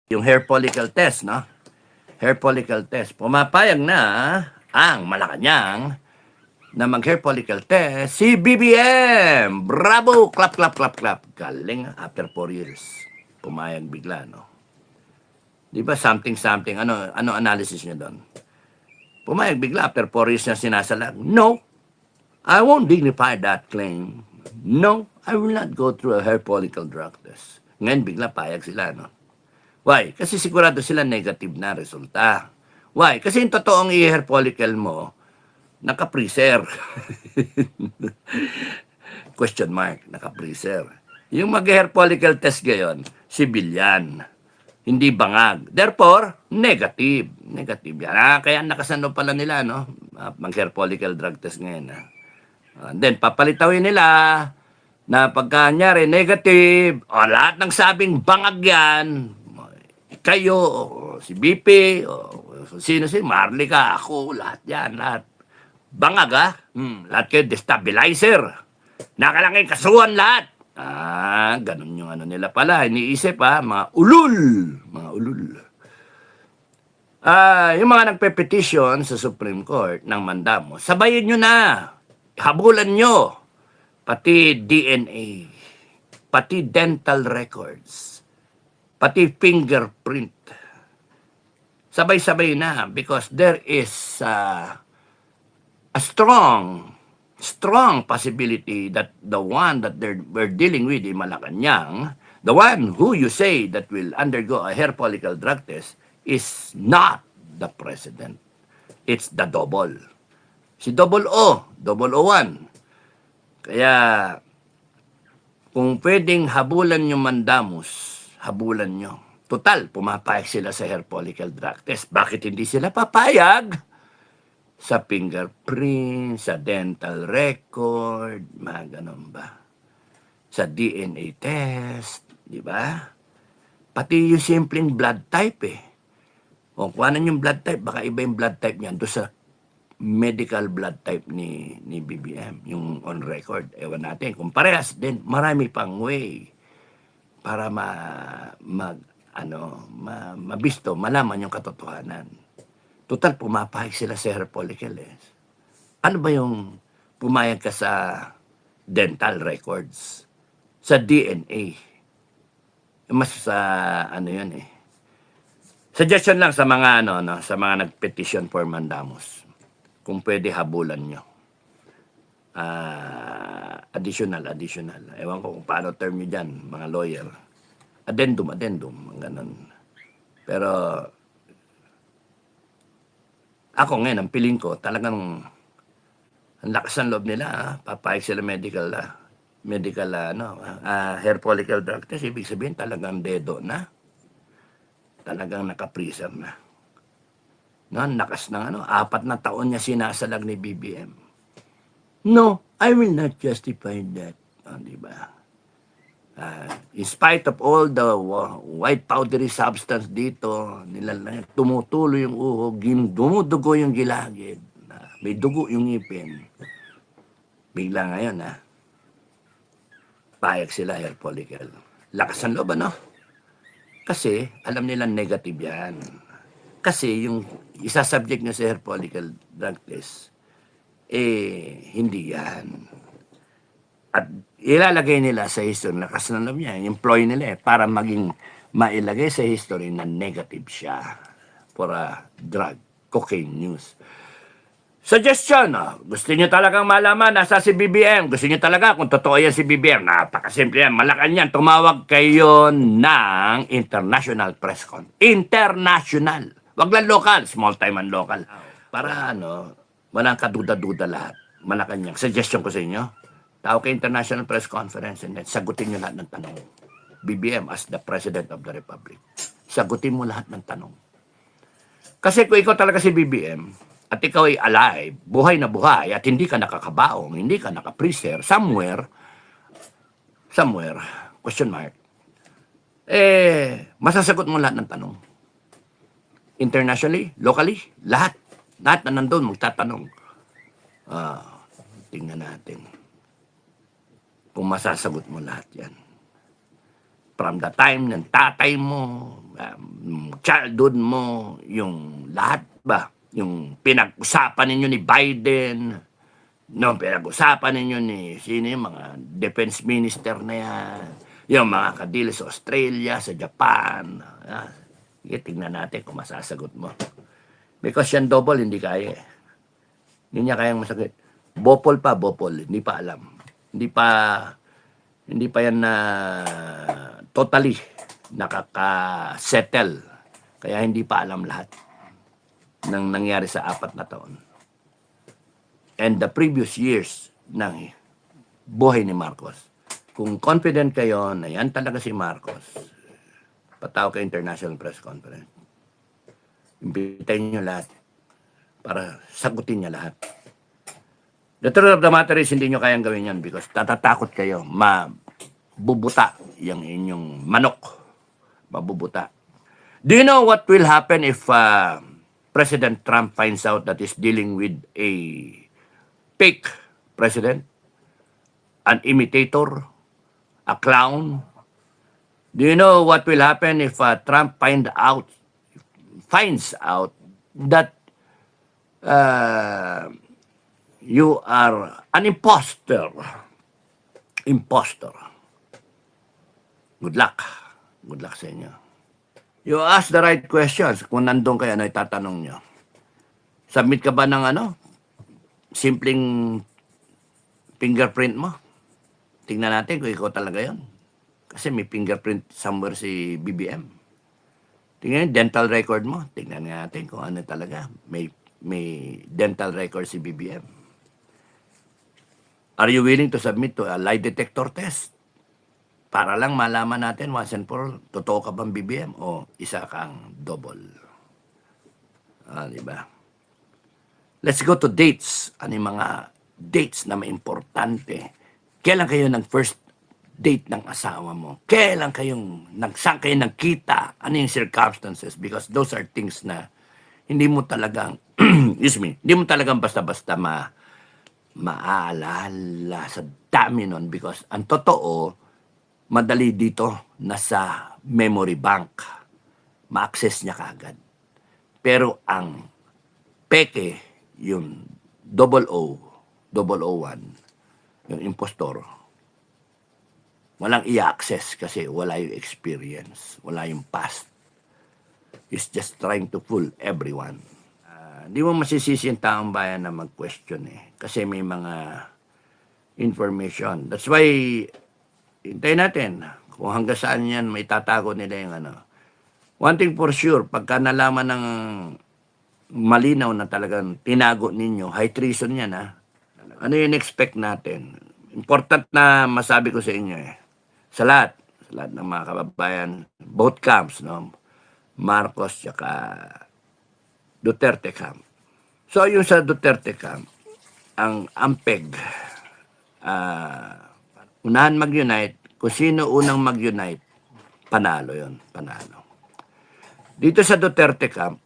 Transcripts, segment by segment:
yung hair follicle test, no? Hair follicle test. Pumapayag na ang Malacanang na mag-hair follicle test si BBM. Bravo! Clap, clap, clap, clap. Galing after 4 years. Pumayag bigla, no? Di ba something? Ano analysis niyo doon? Pumayag bigla after 4 years na sinasalag. No, I won't dignify that claim. No, I will not go through a hair follicle drug test. Ngayon bigla payag sila, no? Why? Kasi sigurado sila negative na resulta. Why? Kasi yung totoong hair follicle mo, naka-freezer. Question mark, naka-freezer. Yung mag-hair follicle test gayon, civilian. Hindi bangag. Therefore, negative. Negative yan. Kaya nakasano pala nila, no? Mag-hair follicle drug test ngayon. Then, papalitawin nila na pagkanyari negative, lahat ng sabing bangag yan, kayo, si BP, sino si Marlica, ako, lahat yan, lahat. Bangag, lahat kayo destabilizer. Nakalangin kasuhan lahat. Ganun yung ano nila pala. Iniisip, mga ulul. Mga ulul. Yung mga nagpe-petition sa Supreme Court ng mandamo, sabayin nyo na. Habulan nyo. Pati DNA. Pati dental records. Pati fingerprint. Sabay-sabay na because there is a strong possibility that the one that we're dealing with in Malacanang, the one who you say that will undergo a hair follicle drug test is not the president. It's the double. Si double O, 001. Kaya, kung pwedeng habulan nyo mandamus, habulan nyo. Total, pumapayag sila sa hair follicle drug test. Bakit hindi sila papayag? Sa fingerprint, sa dental record, mga ganun ba? Sa DNA test, di ba? Pati yung simpleng blood type O kung ano yung blood type, baka iba yung blood type niyan doon sa medical blood type ni BBM, yung on record. Ewan natin, kung parehas din, marami pang way para mabisto, malaman yung katotohanan. Total, pumapahig sila sa hair follicle. Ano ba yung pumayag ka sa dental records? Sa DNA? Mas sa yun Suggestion lang sa mga sa mga nag-petition for mandamus. Kung pwede habulan nyo. Additional. Ewan ko kung paano term nyo dyan, mga lawyer. Addendum, ganun. Pero, ako ngayon, ang piling ko, talagang ang lakas ng loob nila, papayag sila medical hair follicle drug test, ibig sabihin talagang dedo na. Talagang naka-freezer na. Ang lakas ng 4 na taon niya sinasalag ni BBM. No, I will not justify that. Diba? In spite of all the white powdery substance dito, tumutuloy yung uhog, dumudugo yung gilagid, may dugo yung ngipin. Bigla ngayon, payag sila hair follicle. Lakas ng loob, Kasi, alam nila negative yan. Kasi, yung isasubject nyo sa hair follicle drug test, hindi yan. At ilalagay nila sa history, lakas ng loob niya, yung employ nila para maging mailagay sa history na negative siya for a drug, cocaine news. Suggestion, gusto niyo talagang malaman nasa si BBM, gusto niyo talaga kung totoo yan si BBM, napakasimple yan, Malacanang, tumawag kayo ng international press con. International, wag lang local, small time and local. Para walang kaduda-duda lahat. Malacanang, suggestion ko sa inyo, tawag kay international press conference and then sagutin niyo lahat ng tanong. BBM as the President of the Republic, sagutin mo lahat ng tanong. Kasi kung ikaw talaga si BBM, at ikaw ay alive, buhay na buhay, at hindi ka nakakabaong, hindi ka naka-freezer, somewhere, question mark, masasagot mo lahat ng tanong. Internationally, locally, lahat na nandun, magtatanong. Tingnan natin kung masasagot mo lahat yan. From the time ng tatay mo, childhood mo, yung lahat ba, yung pinag-usapan ninyo ni Biden, no, pinag-usapan ninyo ni sino yung mga defense minister na yan, yung mga kadil sa Australia, sa Japan. Sige, tignan natin kung masasagot mo. Because yan double, hindi kaya eh. Hindi niya kayang masagot. Bopol pa, bopol. Hindi pa alam. Hindi pa yan na totally nakaka-settle. Kaya hindi pa alam lahat ng nangyari sa 4 na taon. And the previous years ng buhay ni Marcos. Kung confident kayo na yan talaga si Marcos, patawag ka international press conference. Imbitahin nyo lahat para sagutin niya lahat. The truth of the matter is, hindi nyo kayang gawin yan because tatatakot kayo. Mabubuta yung inyong manok. Mabubuta. Do you know what will happen if President Trump finds out that he's dealing with a fake president? An imitator? A clown? Do you know what will happen if Trump finds out that you are an imposter? Imposter. Good luck. Good luck sa inyo. You ask the right questions. Kung nandun kayo, ano itatanong nyo? Submit ka ba ng simpleng fingerprint mo? Tingnan natin kung ikaw talaga yon. Kasi may fingerprint somewhere si BBM. Tingnan yung dental record mo. Tingnan natin kung ano talaga. May dental record si BBM. Are you willing to submit to a lie detector test? Para lang malaman natin once and for all, totoo ka bang BBM o isa kang double. Diba? Let's go to dates. Ano yung mga dates na may importante? Kailan kayo ng first date ng asawa mo? Kailan saan kayo nagkita? Ano yung circumstances? Because those are things na hindi mo talagang, hindi mo talagang basta-basta maaalala sa dami nun. Because ang totoo, madali dito, nasa memory bank. Ma-access niya kaagad. Pero ang peke, yung 001, yung impostor, walang i-access kasi wala yung experience, wala yung past. He's just trying to fool everyone. Di mo masisisi yung taong bayan na mag-question eh. Kasi may mga information. That's why, hintayin natin kung hanggang saan yan may tatago nila yung One thing for sure, pagka nalaman ng malinaw na talagang tinago ninyo, high treason yan Ano yung expect natin? Important na masabi ko sa inyo Sa lahat ng mga kababayan, both camps, no? Marcos tsaka Duterte camp. So yung sa Duterte camp, ang ampeg, unahan mag-unite, kung sino unang mag-unite, panalo yon, panalo. Dito sa Duterte camp,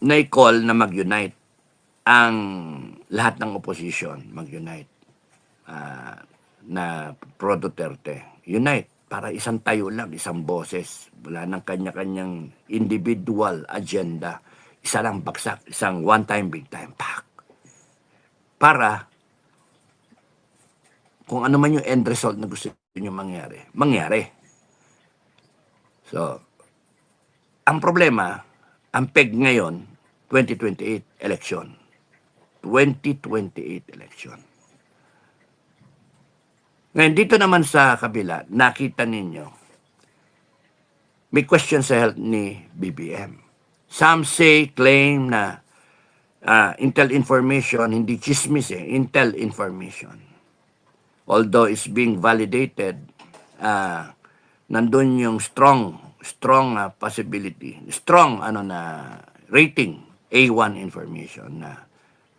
na-call na mag-unite ang lahat ng opposition, mag-unite na pro-Duterte. Unite, para isang tayo lang, isang boses. Wala ng kanya-kanyang individual agenda. Isa lang baksak, isang one-time, big-time, pak. Para kung ano man yung end result na gusto nyo mangyari. So, ang problema, ang peg ngayon, 2028 election. 2028 election. Ngayon, dito naman sa kabila, nakita ninyo, may question sa health ni BBM. Some claim na intel information, hindi chismis intel information. Although it's being validated, nandun yung strong possibility, strong rating, A1 information na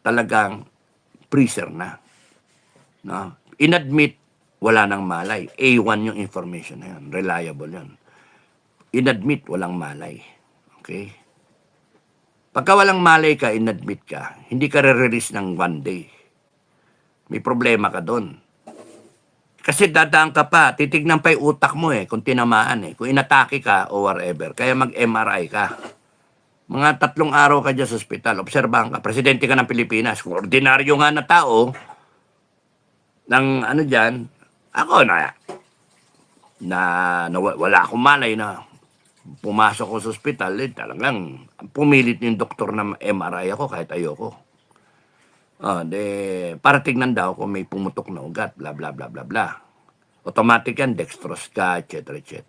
talagang freezer na. No? Inadmit, wala nang malay. A1 yung information na yun. Reliable yun. Inadmit, walang malay. Okay? Pagka walang malay ka, inadmit ka, hindi ka re-release ng one day. May problema ka doon. Kasi dadaan ka pa, titignan pa yung utak mo kung tinamaan kung inatake ka o whatever. Kaya mag-MRI ka. Mga 3 araw ka dyan sa ospital, obserbahan ka, presidente ka ng Pilipinas. Kung ordinaryo nga na tao, ng ano dyan, ako wala akong malay na pumasok ko sa ospital, talagang pumilit yung doktor na MRI ako kahit ayoko. Para tignan daw kung may pumutok na ugat, bla bla bla bla bla. Automatic yan, dextrose ka, etc. etc.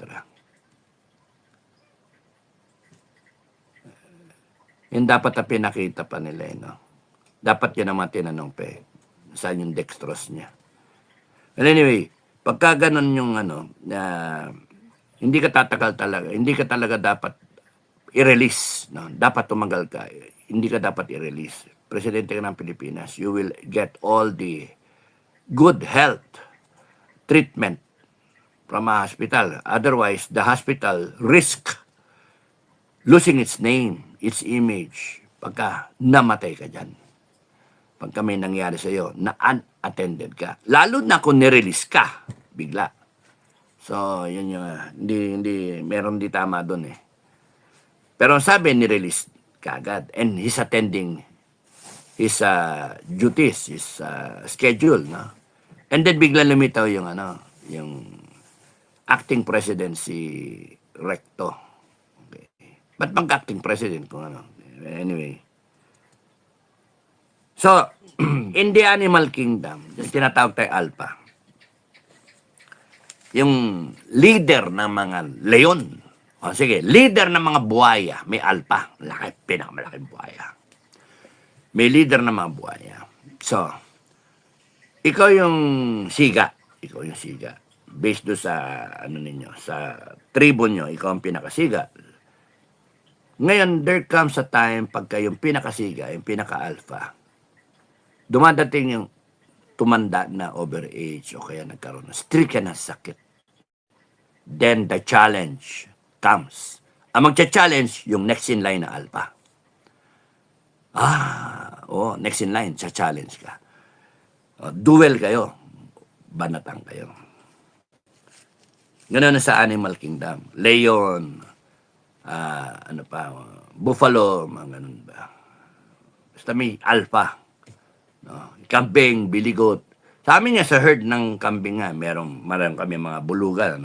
Yung dapat na pinakita pa nila, no? Dapat yun naman tinanong pa saan yung dextrose niya. But anyway, pagka ganun yung hindi ka tatagal talaga, hindi ka talaga dapat i-release, no? Dapat tumagal ka, hindi ka dapat i-release. Presidente ka ng Pilipinas, you will get all the good health treatment from a hospital. Otherwise, the hospital risk losing its name, its image, pagka namatay ka dyan. Pagka may nangyari sa'yo, na unattended ka. Lalo na kung nirelease ka, bigla. So, yun yung, meron di tama doon Pero sabi, nirelease ka agad. And he's attending his duties, his schedule, no? And then bigla lumitaw yung yung acting president si Recto. Okay. Ba't mag-acting president kung Anyway. So, in the animal kingdom, yung tinatawag tayo alpha, yung leader ng mga leon, leader ng mga buhaya, may alpha, pinakamalaking buhaya. May leader ng mga buhaya. So, ikaw yung siga. Based do sa, sa tribo nyo, ikaw ang pinakasiga. Ngayon, there comes a time pagka yung pinakasiga, yung pinaka-alpha, dumadating yung tumanda na overage o kaya nagkaroon ng stricken ng sakit. Then the challenge comes. Ang magcha-challenge, yung next in line na alpha. Next in line, cha-challenge ka. Duel kayo, banatang kayo. Ganun na sa animal kingdom. Leon, buffalo, mga ganun ba. Basta may alpha. No? Kambing, biligot. Sa amin nga sa herd ng kambing nga, meron kami mga bulugan,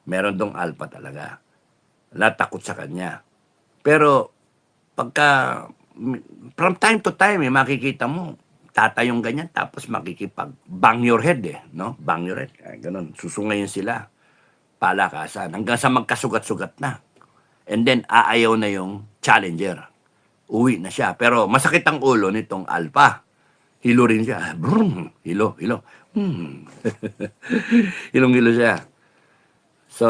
meron dong alpha talaga. Natakot sa kanya. Pero, pagka, from time to time, makikita mo, tatayong ganyan, tapos makikipag-bang your head, no? Bang your head. Ganun, susungayin sila. Palakasan. Hanggang sa magkasugat-sugat na. And then, aayaw na yung challenger. Uwi na siya. Pero, masakit ang ulo nitong alpha. Hilo rin siya. Brum, hilo. Hilong-hilo siya. So,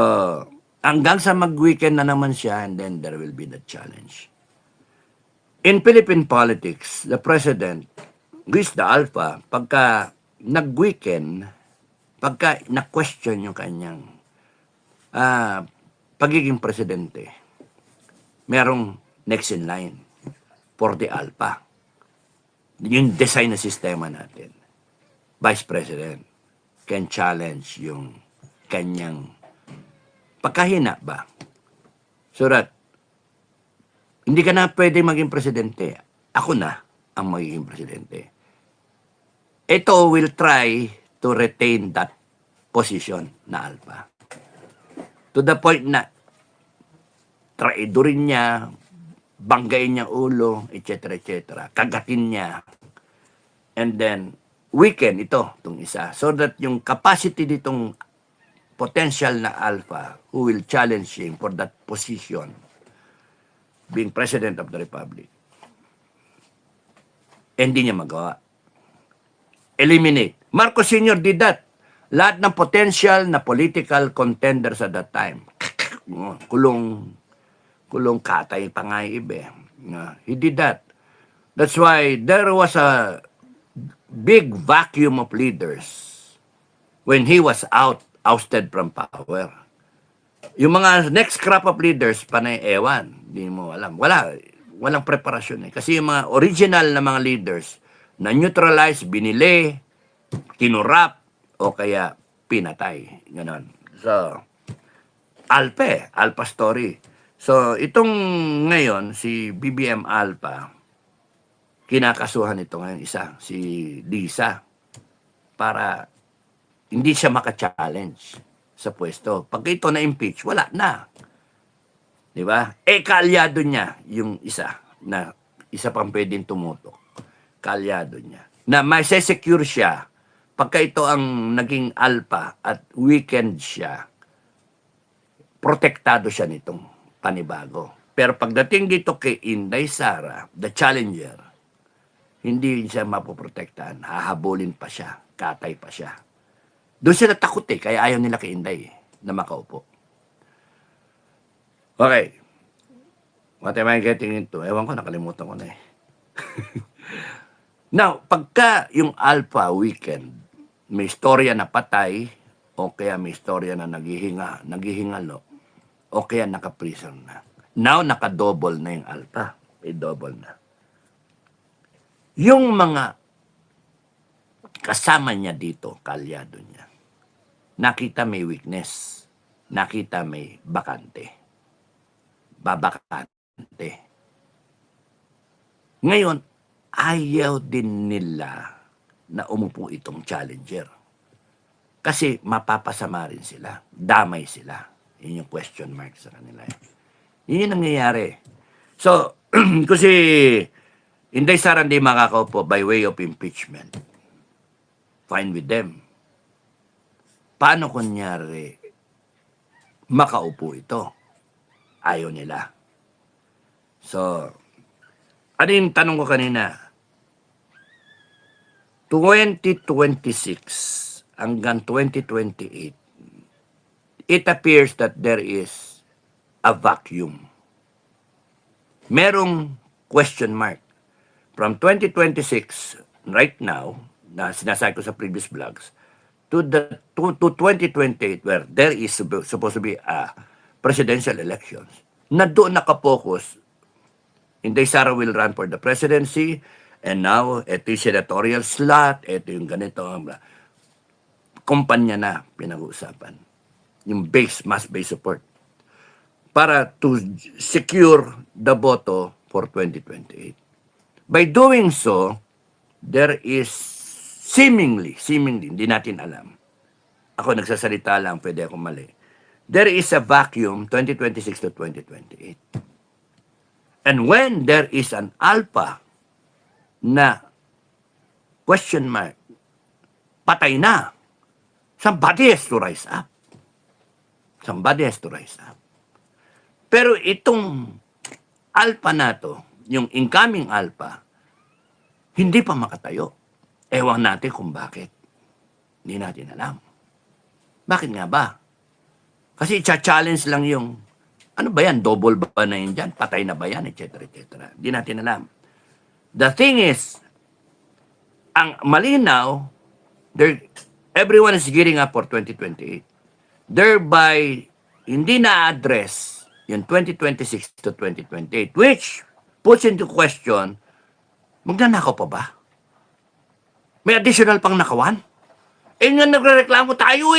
hanggang sa mag-weekend na naman siya, and then there will be the challenge. In Philippine politics, the president, who is the alpha, pagka nag-weekend, pagka na-question yung kanyang pagiging presidente, merong next in line for the alpha. Yung design na sistema natin. Vice President can challenge yung kanyang pagkahina ba? So that, hindi ka na pwede maging presidente. Ako na ang magiging presidente. Ito will try to retain that position na alpha. To the point na traidorin niya, banggain niya ulo, etc. etc. Kagatin niya. And then, weekend itong isa. So that yung capacity nitong potential na alpha who will challenge him for that position, being President of the Republic, hindi niya magawa. Eliminate. Marcos Sr. did that. Lahat ng potential na political contenders at that time, kulong katay pa nga iba. He did that. That's why there was a big vacuum of leaders when he was ousted from power. Yung mga next crop of leaders, panay ewan, hindi mo alam. Walang preparasyon Kasi yung mga original na mga leaders na neutralize, binili, kinurap, o kaya pinatay. Ganon. So, Alpha story. So, itong ngayon, si BBM Alpha, kinakasuhan ito ngayon isa, si Lisa, para hindi siya maka-challenge sa pwesto. Pag ito na-impeach, wala na. Di ba? Kaalyado niya yung isa pang pwedeng tumutok. Kaalyado niya. Na may secure siya pagka ito ang naging alpha at weekend siya, protektado siya nitong panibago. Pero pagdating dito kay Inday Sara, the challenger, hindi siya mapoprotektahan. Hahabulin pa siya. Katay pa siya. Doon sila takot kaya ayaw nila kay Inday na makaupo. Okay. What am I getting into? Ewan ko, nakalimutan ko na Now, pagka yung Alpha weekend, may istorya na patay, o kaya may istorya na naghihingalo, o kaya naka-prison na. Now, naka-double na yung Alpha. May double na. Yung mga kasama niya dito, kalyado niya, nakita may weakness, nakita may bakante. Babakante. Ngayon, ayaw din nila na umupo itong challenger. Kasi mapapasama rin sila. Damay sila. Yun yung question mark sa kanila. Yun yung nangyayari. So, kasi Inday Sara hindi makakaupo by way of impeachment. Fine with them. Paano kunyari makaupo ito? Ayaw nila. So, ano yung tanong ko kanina? 2026 hanggang 2028, it appears that there is a vacuum. Merong question mark. From 2026, right now, na sinasabi ko sa previous vlogs, to 2028, where there is supposed to be a presidential elections, na doon nakapokus, Inday Sara will run for the presidency, and now, ito yung senatorial slot, ito yung ganito, kumpanya na pinag-uusapan. Yung mass base support. Para to secure the boto for 2028. By doing so, there is seemingly, hindi natin alam. Ako nagsasalita lang, pwede akong mali. There is a vacuum 2026 to 2028. And when there is an alpha na question mark, patay na, somebody has to rise up. Somebody has to rise up. Pero itong alpha na to, yung incoming alpha, hindi pa makatayo. Ewan natin kung bakit. Hindi natin alam. Bakit nga ba? Kasi i-challenge lang yung, ano ba yan? Double ba na yun dyan? Patay na ba yan? Etc. etc. Hindi natin alam. The thing is, ang malinaw, everyone is gearing up for 2028. Thereby, hindi na-address yung 2026 to 2028, which puts into question, magnanakaw pa ba? May additional pang nakawan? Nga nagre-reklamo tayo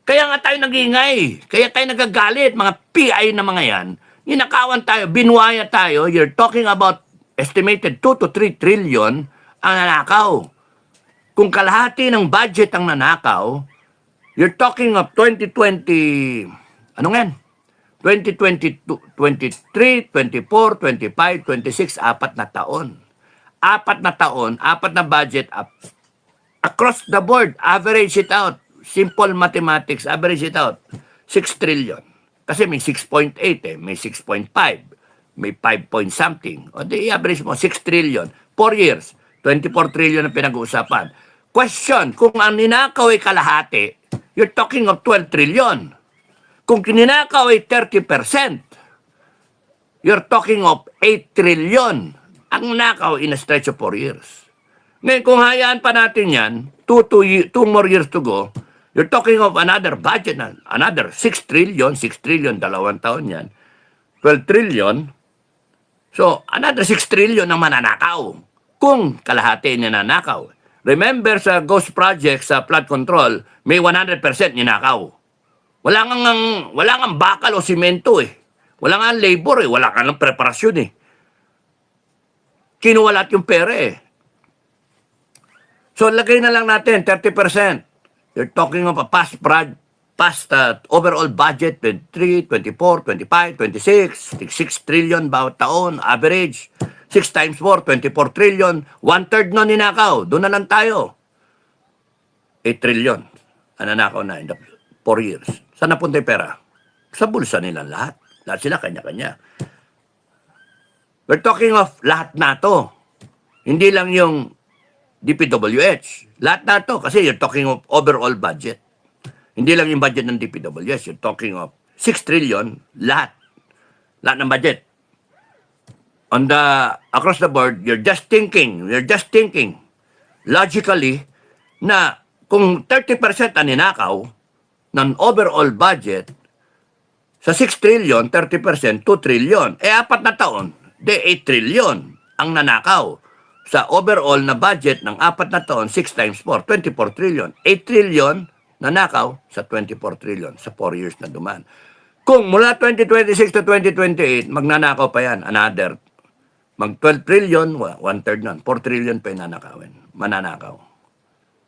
Kaya nga tayo nag-iingay. Kaya tayo nagagalit. Mga PI na mga yan. Ninakawan tayo. Binuaya tayo. You're talking about estimated 2 to 3 trillion ang nanakaw. Kung kalahati ng budget ang nanakaw, you're talking of 2020, ano nga yan? 2022, 23, 24, 25, 26, 4 na taon. 4 na taon, 4 na budget up. Across the board, average it out. Simple mathematics, average it out. 6 trillion. Kasi may 6.8 may 6.5, may 5 point something. O di average mo, 6 trillion. 4 years, 24 trillion ang pinag-uusapan. Question, kung ang ninakaw ay kalahati, you're talking of 12 trillion. Kung kininakaw ay 30%, you're talking of 8 trillion. Ang nakaw in a stretch of 4 years. Ngayon, kung hayaan pa natin yan, 2 more years to go, you're talking of another budget, another 6 trillion, 6 trillion, 2 taon yan, 12 trillion. So, another 6 trillion ang mananakaw. Kung kalahati ninanakaw. Remember sa Ghost Project, sa flood control, may 100% ninakaw. Wala ngang bakal o simento eh. Wala nga labor eh. Wala ka ng preparasyon eh. Kinuha lahat yung pera eh. So, lagay na lang natin, 30%. You're talking of a past overall budget, 23, 24, 25, 26, 6 trillion bawat taon, average. 6 times 4, 24 trillion. 1/3 nun ninakaw. Doon na lang tayo. 8 trillion. Nanakaw na in the 4 years. Saan napunta yung pera? Sa bulsa nila lahat. Lahat sila kanya-kanya. We're talking of lahat na to. Hindi lang yung DPWH. Lahat na to. Kasi you're talking of overall budget. Hindi lang yung budget ng DPWH. You're talking of 6 trillion. Lahat. Lahat ng budget. Across the board, you're just thinking logically na kung 30% ang ninakaw ng overall budget, sa 6 trillion, 30%, 2 trillion. 4 na taon, 8 trillion ang nanakaw. Sa overall na budget ng 4 na taon, 6 times 4, 24 trillion. 8 trillion nanakaw sa 24 trillion sa 4 years na dumaan. Kung mula 2026 to 2028, magnanakaw pa yan, another mag 12 trillion, 1/3 nun. 4 trillion pa yung mananakaw.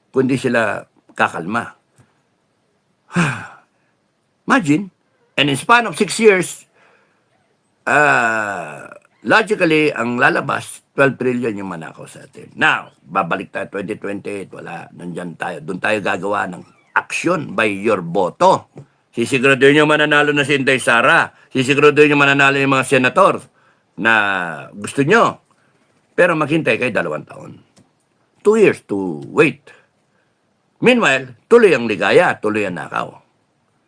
Kung di sila kakalma. Imagine, and in span of 6 years, logically, ang lalabas, 12 trillion yung manakaw sa atin. Now, babalik tayo 2028, wala, nandyan tayo. Doon tayo gagawa ng action by your boto. Sisiguraduhin nyo mananalo na si Inday Sara. Sisiguraduhin nyo mananalo yung mga senator na gusto nyo. Pero maghintay kayo 2 taon. 2 years to wait. Meanwhile, tuloy ang ligaya, tuloy ang nakaw.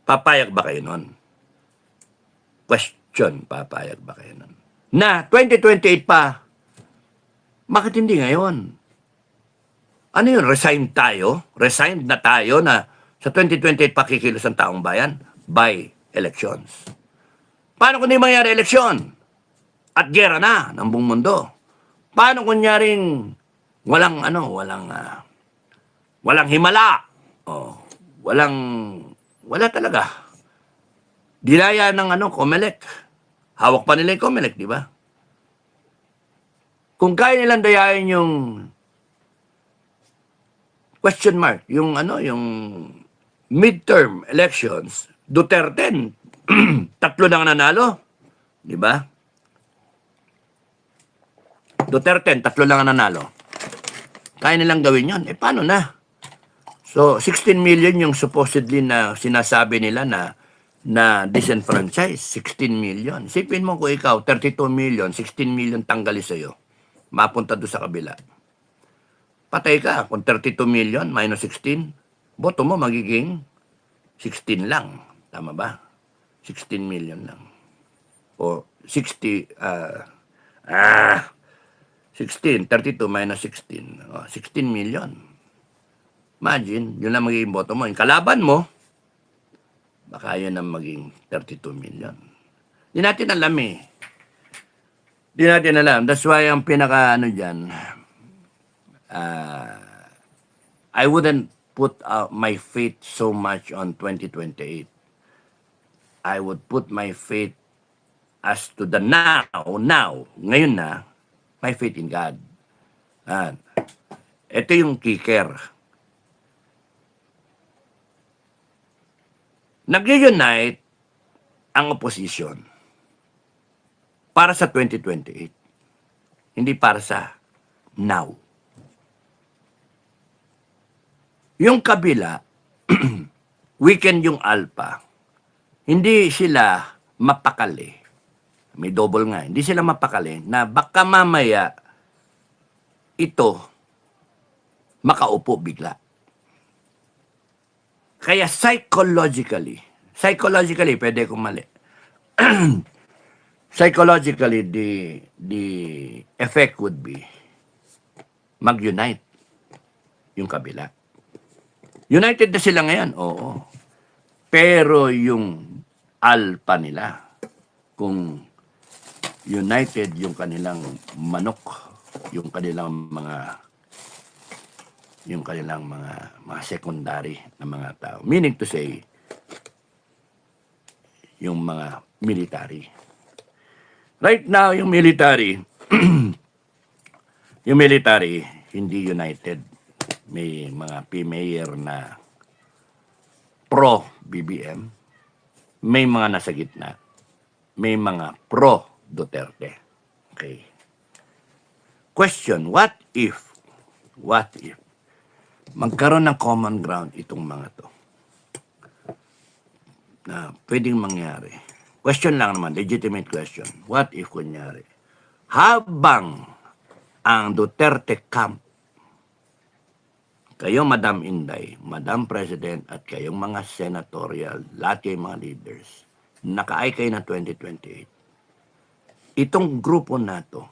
Papayag ba kayo nun? Question, papayag ba kayo nun? Na 2028 pa, bakit hindi ngayon? Ano yun, resign tayo? Resigned na tayo na sa 2028 pa kikilos ang taong bayan? By elections. Paano kung di mangyari eleksyon? At gera na ng buong mundo. Paano kunyaring walang himala? Wala talaga. Dilaya ng COMELEC. Hawak pa nila yung COMELEC, di ba? Kung kaya nilang dayain yung question mark, yung midterm elections, Duterte, 3 na nga nanalo, di ba? Duterte, 3 lang ang nanalo. Kaya nilang gawin yun. Paano na? So, 16 million yung supposedly na sinasabi nila na disenfranchise. 16 million. Sipin mo kung ikaw, 32 million, 16 million tanggali sa'yo. Mapunta doon sa kabila. Patay ka. Kung 32 million minus 16, boto mo magiging 16 lang. Tama ba? 16 million lang. O 16, 32 minus 16. 16 million. Imagine, yun lang magiging boto mo. Yung kalaban mo, baka yun ang maging 32 million. Di natin alam eh. Di natin alam. That's why ang dyan, I wouldn't put my faith so much on 2028. I would put my faith as to the now, ngayon na, my faith in God. Ito yung kicker. Nag-unite ang opposition para sa 2028. Hindi para sa now. Yung kabila, weekend yung alpha, hindi sila mapakali. May double nga. Hindi sila mapakali na baka mamaya ito makaupo bigla. Kaya psychologically, pwede kong mali. Psychologically, the effect would be mag-unite yung kabila. United na sila ngayon, oo. Pero yung alpha nila, kung united yung kanilang manok, yung kanilang mga yung kanilang mga secondary na mga tao. Meaning to say, yung mga military. Right now, yung military, yung military, hindi united. May mga P-mayor na pro-BBM, may mga nasa gitna, may mga pro-Duterte. Okay. Question, what if magkaroon ng common ground itong mga to na pwedeng mangyari? Question lang naman, legitimate question. What if, kunyari, habang ang Duterte camp, kayo, Madam Inday, Madam President, at kayong mga senatorial, lahat kayong mga leaders, nakaay na 2028, itong grupo na to,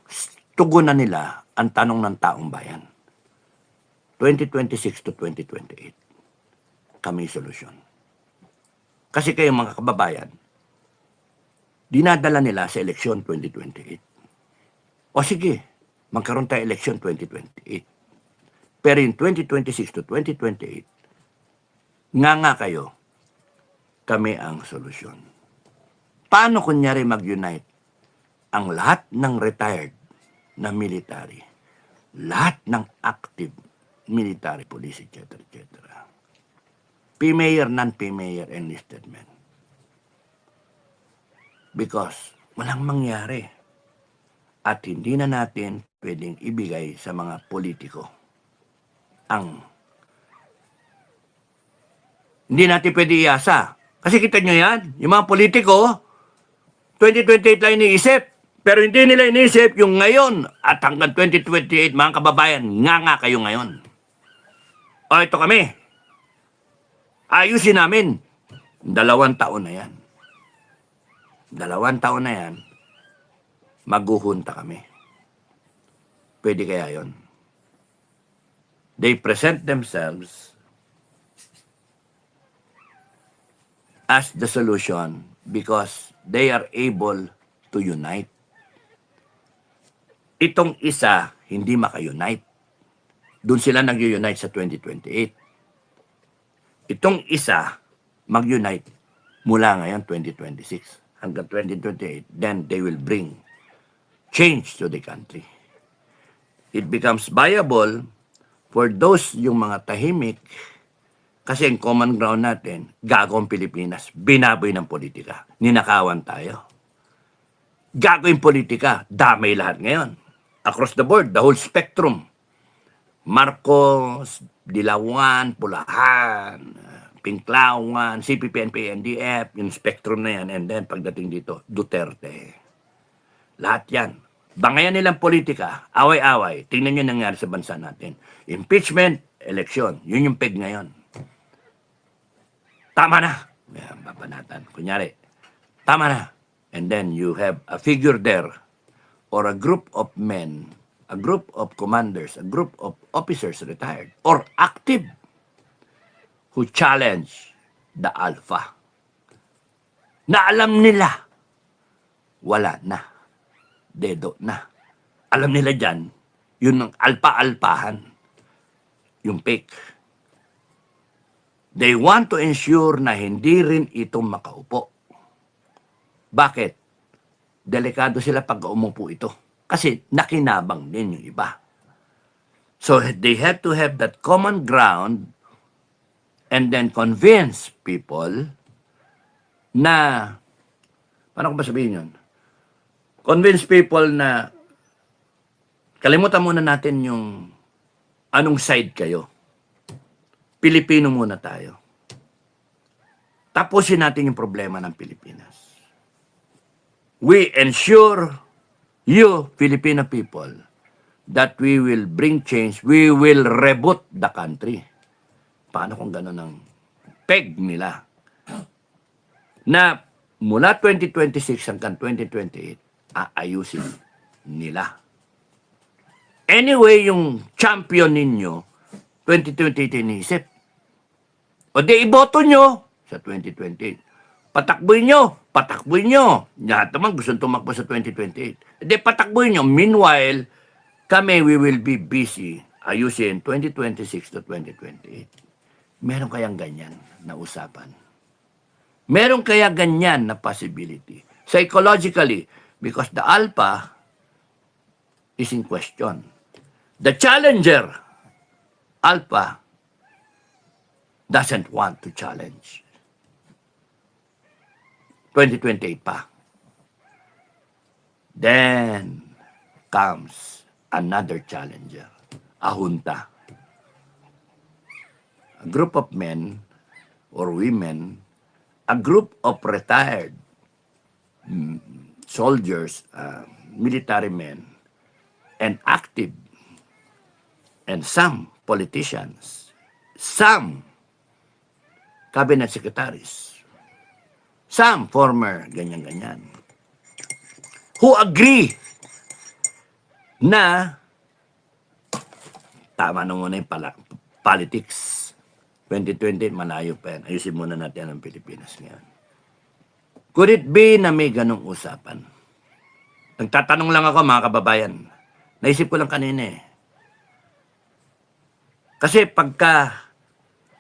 tugunan nila ang tanong ng taong bayan. 2026 to 2028, kami solusyon. Kasi kayong mga kababayan, dinadala nila sa eleksyon 2028. O sige, magkaroon tayo eleksyon 2028. Pero in 2026 to 2028, nga kayo, kami ang solusyon. Paano kunyari mag-unite ang lahat ng retired na military, lahat ng active military, police, etc., etc., P-mayor, non-P-mayor, enlisted men? Because walang mangyari at hindi na natin pwedeng ibigay sa mga politiko hindi natin pwede iasa. Kasi kita nyo yan, yung mga politiko, 2028 lang iniisip. Pero hindi nila iniisip yung ngayon at hanggang 2028, mga kababayan, nga kayo ngayon. O ito kami. Ayusin namin. 2 taon na yan. 2 taon na yan, maghuhunta kami. Pwede kaya yon? They present themselves as the solution because they are able to unite. Itong isa, hindi maka-unite. Doon sila nag-unite sa 2028. Itong isa, mag-unite mula ngayon 2026 hanggang 2028. Then they will bring change to the country. It becomes viable for those yung mga tahimik, kasi ang common ground natin, gagawin Pilipinas, binaboy ng politika, ninakawan tayo. Gagawin politika, damay lahat ngayon. Across the board, the whole spectrum. Marcos, Dilawan, Pulahan, Pinklawan, CPP, NP, NDF, yung spectrum na yan, and then pagdating dito, Duterte. Lahat yan. Bangayan nilang politika, away-away. Tingnan nyo nangyari sa bansa natin. Impeachment, eleksyon. Yun yung peg ngayon. Tama na. Yan, babanatan. Kunyari, tama na. And then you have a figure there or a group of men, a group of commanders, a group of officers retired or active who challenge the alpha. Na alam nila, wala na. Dedo na. Alam nila dyan, yun ang alpa-alpahan. Yung pick. They want to ensure na hindi rin ito makaupo. Bakit? Delikado sila pag umupo ito. Kasi nakinabang din yung iba. So they have to have that common ground and then convince people na, paano ko ba sabihin yun? Convince people na kalimutan muna natin yung anong side kayo. Pilipino muna tayo. Tapusin natin yung problema ng Pilipinas. We ensure you, Filipino people, that we will bring change. We will reboot the country. Paano kung gano'n ang peg nila? Na mula 2026 hanggang 2028, aayusin nila. Anyway, yung champion ninyo, 2028 inisip. O di iboto nyo sa 2028. Patakboy nyo. Lahat naman gusto tumakbo sa 2028. Di patakboy nyo. Meanwhile, kami, we will be busy ayusin 2026 to 2028. Meron kayang ganyan na usapan? Meron kaya ganyan na possibility? Psychologically, because the alpha is in question. The challenger, alpha, doesn't want to challenge. 2028 pa. Then comes another challenger, a junta. A group of men or women, a group of retired soldiers, military men, and active, and some politicians, some cabinet secretaries, some former ganyan-ganyan, who agree na tama na muna yung politics. 2020, malayo pa yan. Ayusin muna natin ang Pilipinas ngayon. Could it be na may ganong usapan? Nagtatanong lang ako, mga kababayan. Naisip ko lang kanina eh. Kasi pagka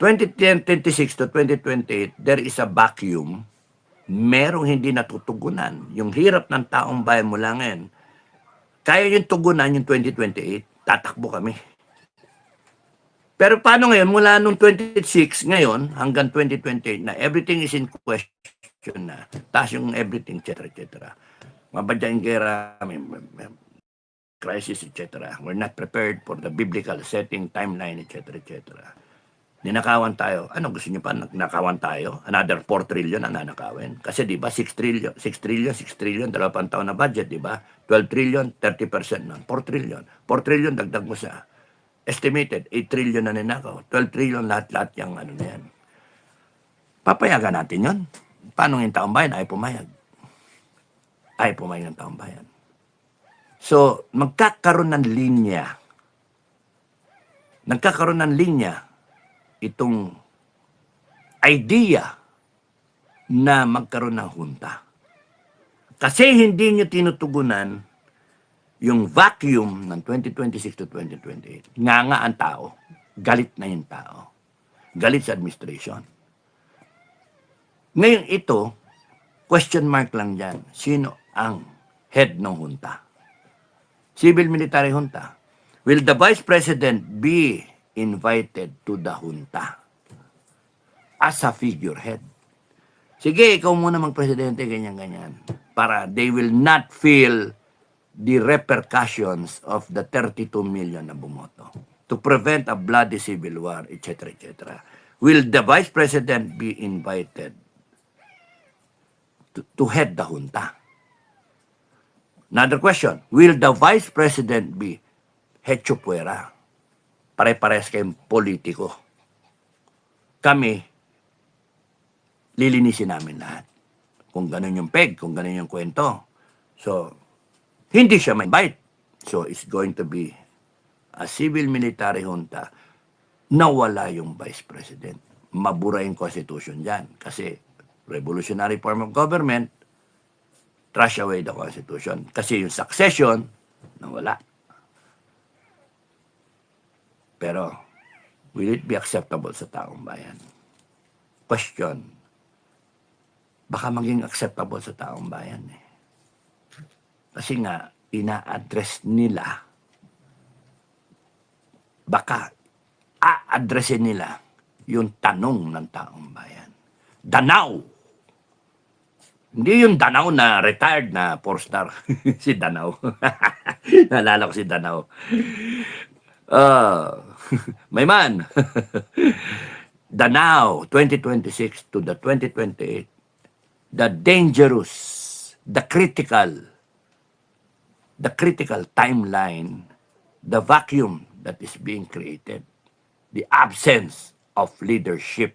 2026 to 2028, there is a vacuum, merong hindi natutugunan. Yung hirap ng taong bayan mula ngayon, kaya yung tugunan yung 2028, tatakbo kami. Pero paano ngayon, mula nung 26 ngayon hanggang 2028 na everything is in question na, taas yung everything, etc. Mabadya yung gera, may crisis, etc. We're not prepared for the biblical setting, timeline, etc. Ninakawan tayo. Ano gusto niyo pa? Nakawan tayo? Another 4 trillion ang nanakawin. Kasi di ba 6 trillion, 2 taon na budget, di ba? 12 trillion, 30% nun. 4 trillion, dagdag mo sa estimated, 8 trillion na ninakaw. 12 trillion lahat-lahat yung ano na yan. Papayagan natin yun. Paano yung taong bayan? Ay pumayag. Ay pumayag ng taong bayan. So, magkakaroon ng linya. Nagkakaroon ng linya itong idea na magkaroon ng junta. Kasi hindi nyo tinutugunan yung vacuum ng 2026 to 2028. Nga ang tao. Galit na yung tao. Galit sa administration. Ngayon ito, question mark lang dyan. Sino ang head ng junta? Civil military junta. Will the Vice President be invited to the junta as a figurehead? Sige, ikaw muna mag-presidente, ganyan-ganyan. Para they will not feel the repercussions of the 32 million na bumoto. To prevent a bloody civil war, etc. Will the Vice President be invited to head the junta? Another question, will the Vice President be hecho puera? Pare-pares kayong politiko. Kami, lilinisin namin lahat. Kung ganun yung peg, kung ganun yung kwento. So, hindi siya ma-invite. So, it's going to be a civil-military junta na wala yung Vice President. Mabura yung Constitution dyan. Kasi, revolutionary form of government, trash away the Constitution. Kasi yung succession, nawala. Pero, will it be acceptable sa taong bayan? Question. Baka maging acceptable sa taong bayan eh. Kasi nga, ina-address nila, baka a-addressin nila yung tanong ng taong bayan. Danao. Hindi yung Danao na retired na 4-star. Si Danao. Naalala ko si Danao. May man. Danao, 2026 to the 2028. The dangerous, the critical timeline, the vacuum that is being created, the absence of leadership.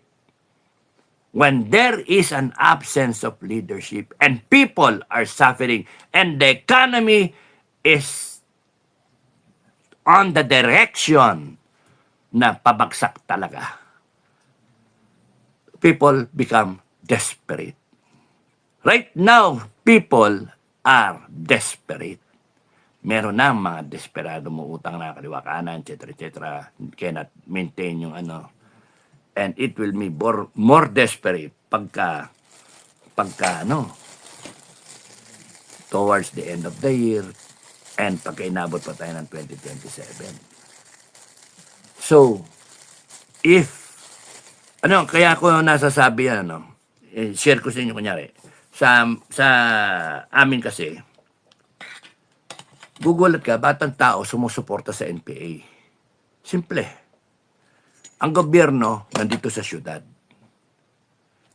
When there is an absence of leadership and people are suffering and the economy is on the direction na pabagsak talaga, people become desperate. Right now, people are desperate. meron na mga desperado mo utang na kaliwa kanan, etc., cannot maintain yung ano. And it will be more desperate pagka ano, towards the end of the year and pagka inabot pa tayo ng 2027. So, kaya ko nasasabi yan, share ko sa inyo kunyari, sa amin kasi, gugulat ka, batang tao sumusuporta sa NPA. Simple. Ang gobyerno nandito sa syudad.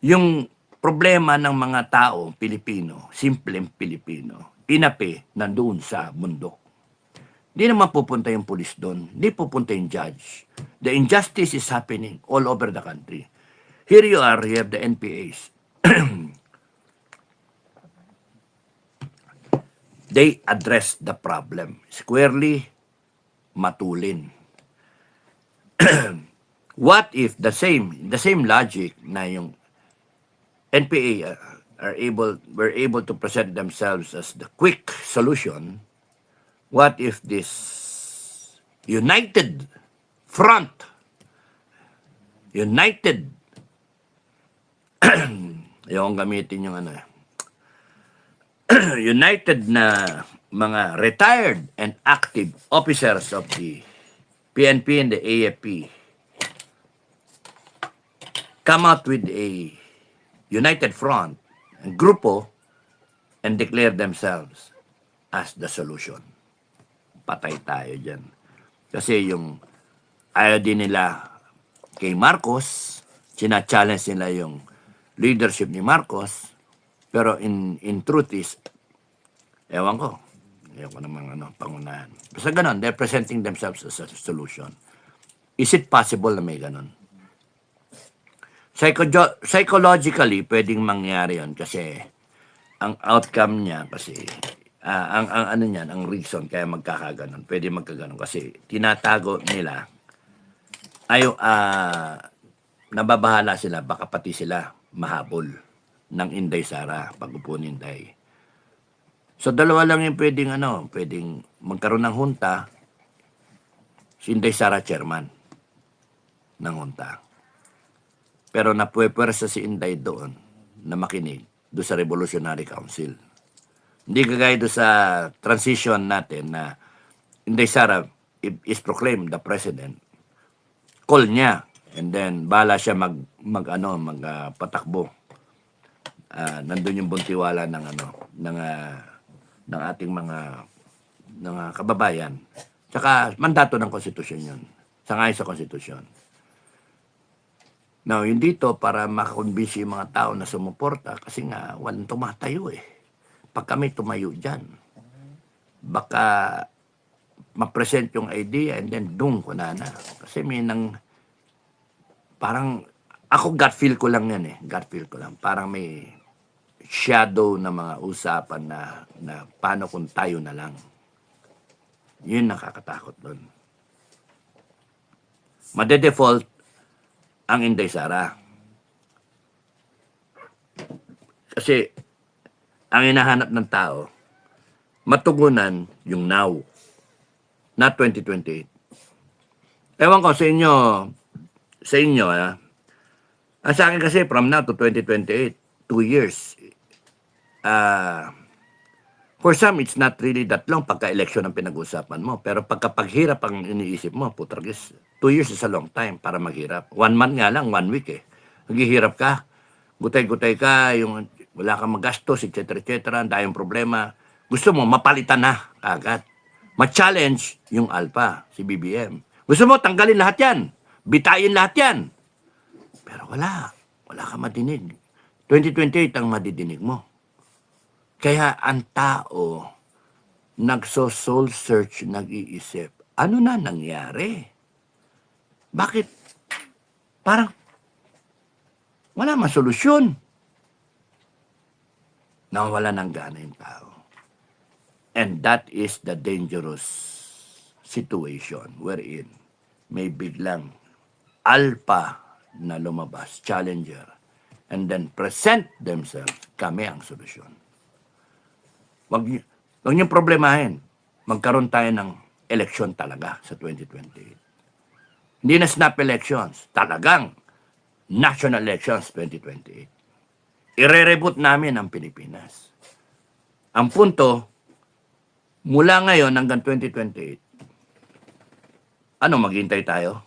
Yung problema ng mga tao, Pilipino, simpleng Pilipino, inapi nandoon sa bundok. Hindi naman pupunta yung pulis doon. Hindi pupunta yung judge. The injustice is happening all over the country. Here you are, you have the NPAs. They address the problem squarely, matulin. What if the same logic na yung NPA were able to present themselves as the quick solution? What if this united front, yung gamitin yung united na mga retired and active officers of the PNP and the AFP come out with a united front, a grupo, and declare themselves as the solution. Patay tayo dyan. Kasi yung ayaw din nila kay Marcos, sina-challenge nila yung leadership ni Marcos, pero in truth is, ewan ko namang pangunahan. Basta ganon, they're presenting themselves as a solution. Is it possible na may ganon? Psychologically, pwedeng mangyari yon kasi ang outcome niya kasi ang reason kaya magkakaganon, pwede magkaganon kasi tinatago nila nababahala sila, baka pati sila mahabol ng Inday Sara pag upo ni Inday. So dalawa lang yung pwedeng magkaroon ng junta, si Inday Sara chairman ng junta. Pero napuwersa si Inday doon na makinig doon sa Revolutionary Council. Hindi kagaya doon sa transition natin na Inday Sara is proclaimed the president. Call niya and then bala siya patakbo. Nandun yung buntiwala ng ating mga kababayan. Tsaka mandato ng konstitusyon yun. Sangayon sa konstitusyon. Now, yun dito para makakonvince yung mga tao na sumuporta kasi nga walang tumatayo eh. Pag kami tumayo dyan, baka ma-present yung idea and then doon ko na. Kasi parang, ako gut feel ko lang yan eh. Gut feel ko lang. Parang may shadow na mga usapan na paano kung tayo na lang. Yun nakakatakot doon. Made-default ang Inday Sara. Kasi ang hinahanap ng tao, matugunan yung now, not 2028. Ewan ko sa inyo, sa akin kasi from now to 2028, 2 years. For some, it's not really that long pagka-election ang pinag-usapan mo. Pero pagkapaghirap ang iniisip mo, putragis, 2 years is a long time para maghirap. 1 month nga lang, 1 week eh. Maghihirap ka, gutay-gutay ka, yung wala kang magastos, etc., ang dayong problema. Gusto mo, mapalitan na agad. Ma-challenge yung Alpha, si BBM. Gusto mo, tanggalin lahat yan. Bitayin lahat yan. Pero wala kang madinig. 2028 ang madidinig mo. Kaya ang tao, nagso-soul search, nag-iisip, ano na nangyari? Bakit? Parang, wala masolusyon. Nawala ng gana yung tao. And that is the dangerous situation wherein may biglang alpha na lumabas, challenger, and then present themselves, kami ang solusyon. Wag niyong problemahin. magkaroon tayo ng eleksyon talaga sa 2028. Hindi na snap elections, talagang national elections 2028. Ire-reboot namin ang Pilipinas. Ang punto, mula ngayon hanggang 2028, ano, maghintay tayo?